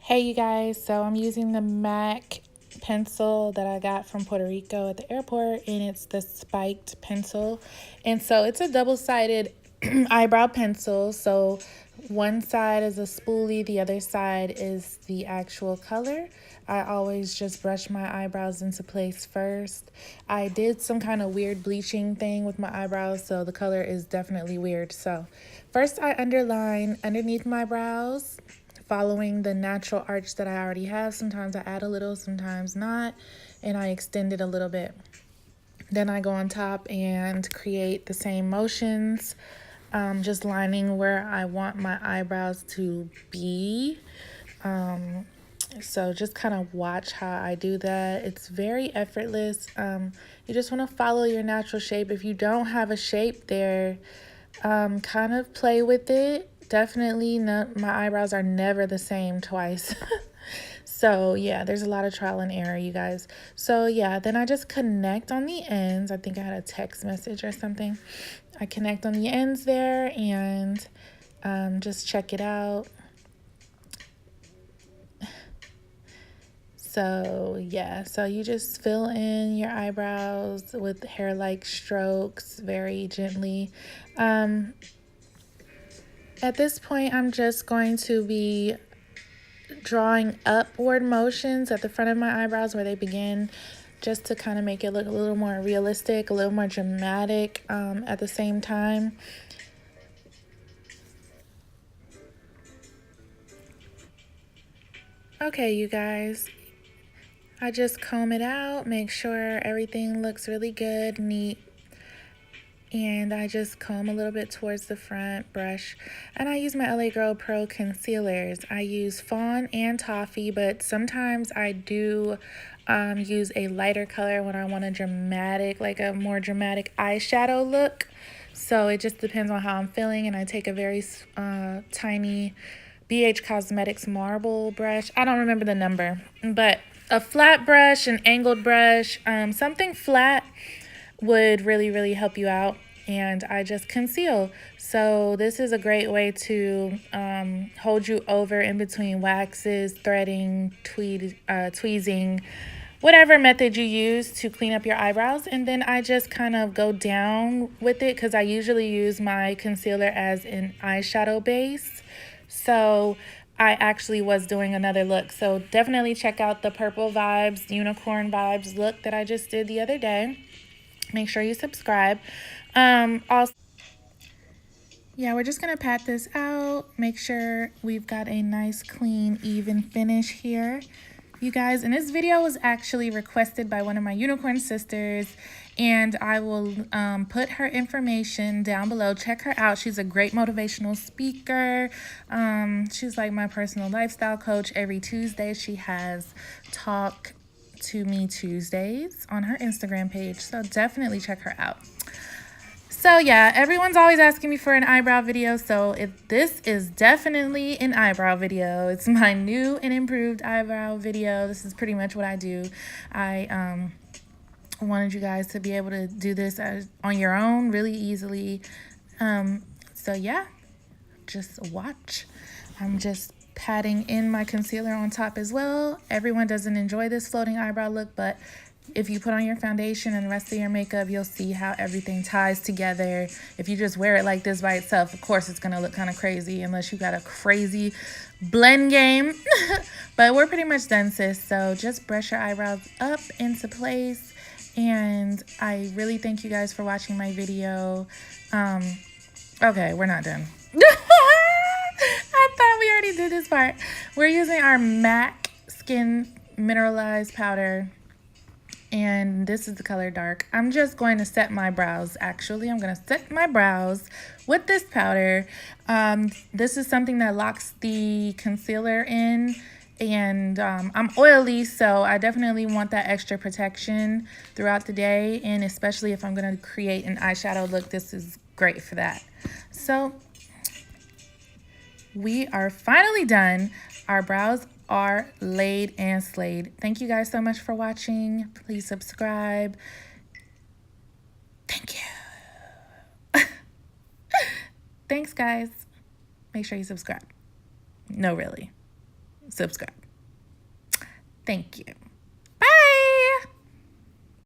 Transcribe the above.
Hey you guys, so I'm using the MAC pencil that I got from Puerto Rico at the airport, and it's the spiked pencil. And so it's a double-sided eyebrow pencil. So one side is a spoolie, the other side is the actual color. I always just brush my eyebrows into place first. I did some kind of weird bleaching thing with my eyebrows, so the color is definitely weird. So first I underline underneath my brows, following the natural arch that I already have. Sometimes I add a little, sometimes not, and I extend it a little bit. Then I go on top and create the same motions, just lining where I want my eyebrows to be. So just kind of watch how I do that. It's very effortless. You just want to follow your natural shape. If you don't have a shape there, kind of play with it. Definitely not, my eyebrows are never the same twice. So yeah, there's a lot of trial and error, you guys. So yeah, then I just connect on the ends. I think I had a text message or something. I connect on the ends there and just check it out. So yeah, so you just fill in your eyebrows with hair-like strokes very gently. At this point, I'm just going to be drawing upward motions at the front of my eyebrows where they begin, just to kind of make it look a little more realistic, a little more dramatic at the same time. Okay, you guys, I just comb it out, make sure everything looks really good, neat. And I just comb a little bit towards the front, brush. And I use my LA Girl Pro concealers. I use Fawn and Toffee, but sometimes I do use a lighter color when I want a dramatic, like a more dramatic eyeshadow look. So it just depends on how I'm feeling. And I take a very tiny BH Cosmetics marble brush. I don't remember the number, but a flat brush, an angled brush, something flat would really help you out. And I just conceal. So this is a great way to hold you over in between waxes, threading, tweezing, whatever method you use to clean up your eyebrows. And then I just kind of go down with it because I usually use my concealer as an eyeshadow base. So I actually was doing another look. So definitely check out the Purple Vibes, Unicorn Vibes look that I just did the other day. Make sure you subscribe. Also, yeah, we're just gonna pat this out. Make sure we've got a nice, clean, even finish here, you guys. And this video was actually requested by one of my unicorn sisters, and I will put her information down below. Check her out. She's a great motivational speaker. She's like my personal lifestyle coach. Every Tuesday she has Talk to Me Tuesdays on her Instagram page, so definitely check her out. So yeah, everyone's always asking me for an eyebrow video, so this is definitely an eyebrow video. It's my new and improved eyebrow video. This is pretty much what I do. I wanted you guys to be able to do this on your own really easily. So yeah, just watch. I'm just patting in my concealer on top as well. Everyone doesn't enjoy this floating eyebrow look, but if you put on your foundation and the rest of your makeup, you'll see how everything ties together. If you just wear it like this by itself, of course it's gonna look kind of crazy unless you got a crazy blend game. But we're pretty much done, sis. So just brush your eyebrows up into place. And I really thank you guys for watching my video. Okay, we're not done. I thought we already did this part. We're using our MAC Skin Mineralized powder, and this is the color dark. I'm just going to set my brows. Actually, I'm going to set my brows with this powder. This is something that locks the concealer in, and I'm oily, so I definitely want that extra protection throughout the day, and especially if I'm going to create an eyeshadow look, this is great for that. So we are finally done. Our brows are laid and slayed. Thank you guys so much for watching. Please subscribe. Thank you. Thanks, guys. Make sure you subscribe. No, really. subscribe. Thank you.